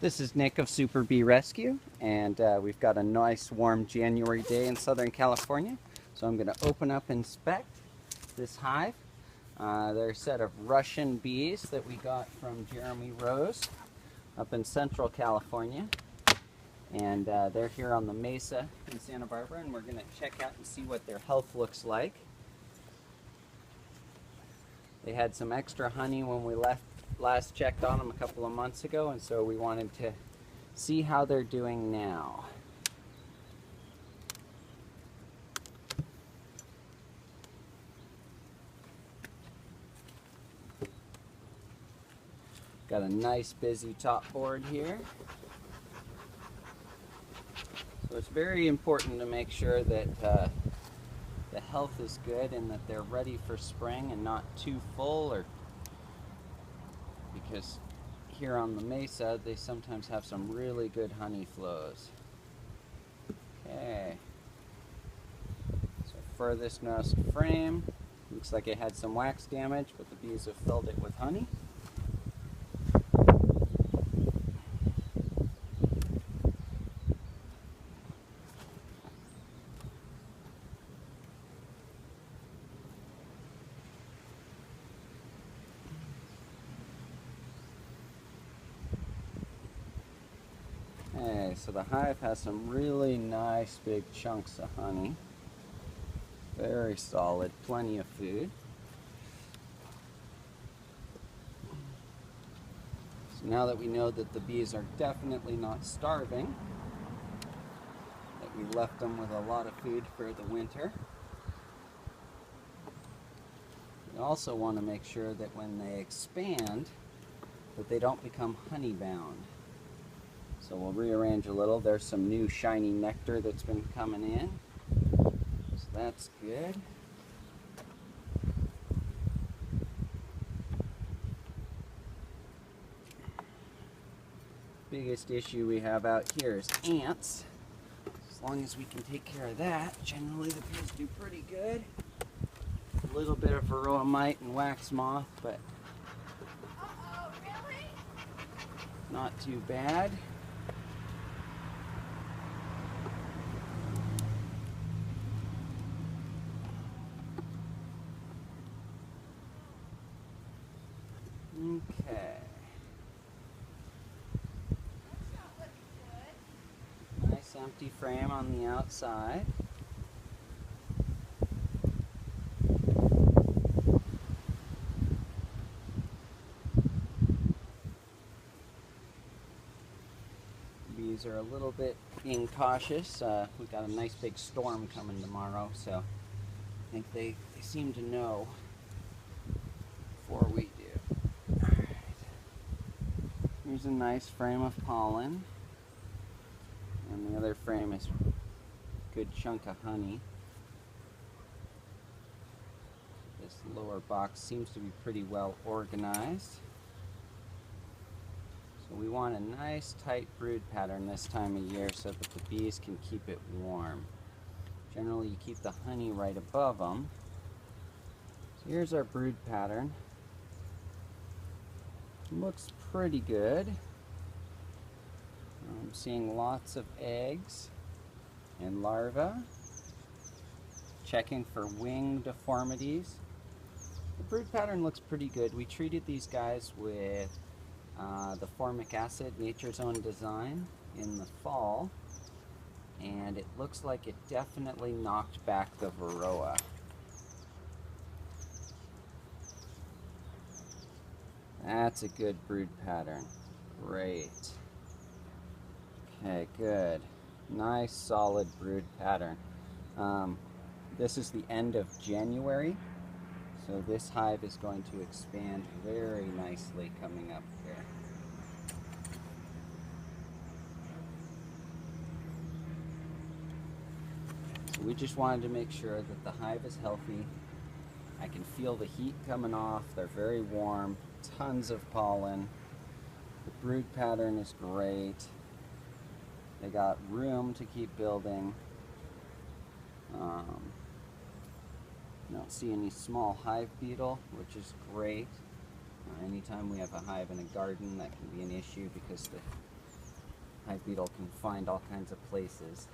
This is Nick of Super Bee Rescue, and we've got a nice warm January day in Southern California. So I'm going to open up and inspect this hive. They're a set of Russian bees that we got from Jeremy Rose up in Central California. And they're here on the Mesa in Santa Barbara, and we're going to check out and see what their health looks like. They had some extra honey when we last checked on them a couple of months ago, and so we wanted to see how they're doing now. Got a nice busy top board here. So it's very important to make sure that the health is good and that they're ready for spring and not too full, or because here on the Mesa they sometimes have some really good honey flows. Okay, so furthest nest frame, looks like it had some wax damage, but the bees have filled it with honey. Okay, so the hive has some really nice big chunks of honey. Very solid, plenty of food. So now that we know that the bees are definitely not starving, that we left them with a lot of food for the winter, we also want to make sure that when they expand, that they don't become honey bound. So we'll rearrange a little. There's some new shiny nectar that's been coming in. So that's good. Biggest issue we have out here is ants. As long as we can take care of that, generally the bees do pretty good. A little bit of varroa mite and wax moth, but really? not too bad. Okay. That's not looking good. Nice empty frame on the outside. Bees are a little bit being cautious. We've got a nice big storm coming tomorrow, so I think they seem to know before we do. Alright. Here's a nice frame of pollen. And the other frame is a good chunk of honey. This lower box seems to be pretty well organized. So we want a nice tight brood pattern this time of year so that the bees can keep it warm. Generally you keep the honey right above them. So here's our brood pattern. Looks pretty good. I'm seeing lots of eggs and larvae. Checking for wing deformities. The brood pattern looks pretty good. We treated these guys with the formic acid, Nature's Own Design, in the fall, and it looks like it definitely knocked back the varroa. That's a good brood pattern. Great. Okay, good. Nice solid brood pattern. This is the end of January, so this hive is going to expand very nicely coming up here. So we just wanted to make sure that the hive is healthy. I can feel the heat coming off. They're very warm, tons of pollen. The brood pattern is great. They got room to keep building. Don't see any small hive beetle, which is great. Anytime we have a hive in a garden, that can be an issue because the hive beetle can find all kinds of places.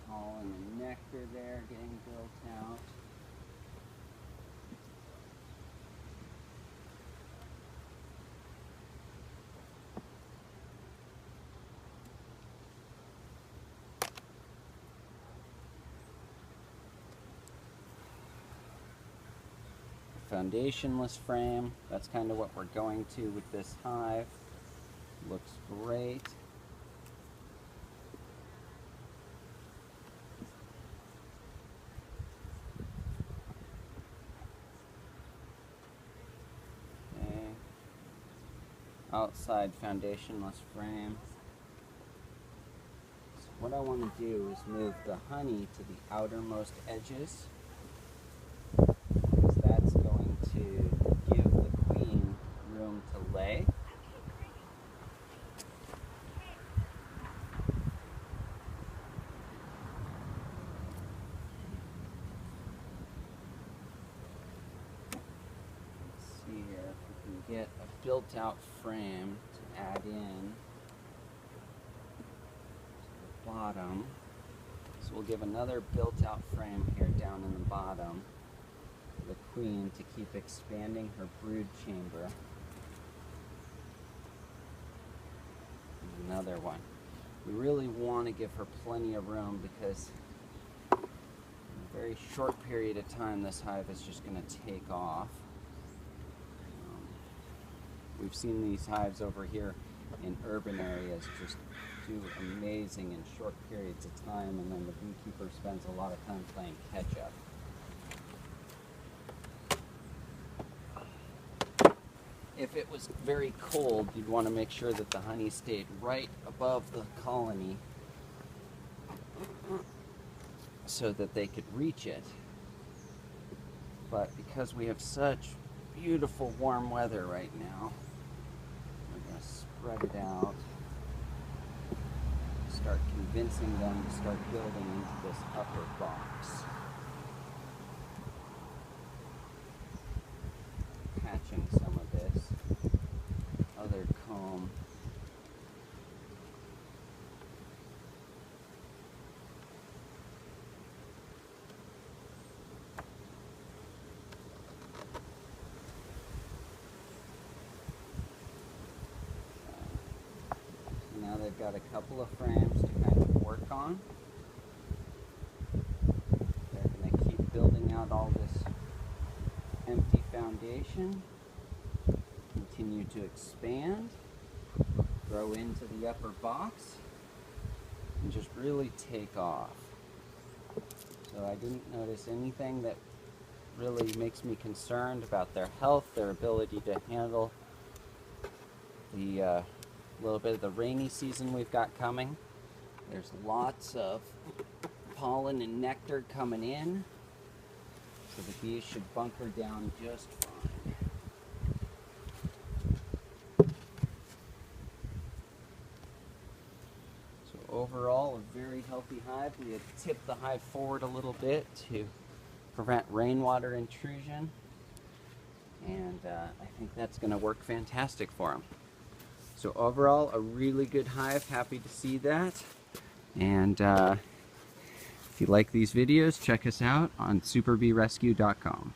Pollen and nectar there getting built out. Foundationless frame, that's kind of what we're going to with this hive. Looks great. Okay. Outside foundationless frame. So what I want to do is move the honey to the outermost edges. That's going to give the queen room to lay. Let's see here if we can get a built-out frame to add in to the bottom. So we'll give another built-out frame here down in the bottom. The queen to keep expanding her brood chamber. And another one. We really want to give her plenty of room because in a very short period of time this hive is just going to take off. We've seen these hives over here in urban areas just do amazing in short periods of time, and then the beekeeper spends a lot of time playing catch up. If it was very cold, you'd want to make sure that the honey stayed right above the colony so that they could reach it. But because we have such beautiful warm weather right now, we're going to spread it out, start convincing them to start building into this upper box. Patching some of this other comb. So now they've got a couple of frames to kind of work on. They're going to keep building out all this empty foundation, continue to expand, grow into the upper box, and just really take off. So I didn't notice anything that really makes me concerned about their health, their ability to handle the little bit of the rainy season we've got coming. There's lots of pollen and nectar coming in, so the bees should bunker down just fine. So overall, a very healthy hive. We had tipped the hive forward a little bit to prevent rainwater intrusion, and I think that's going to work fantastic for them. So overall, a really good hive. Happy to see that. And if you like these videos, check us out on superbeerescue.com.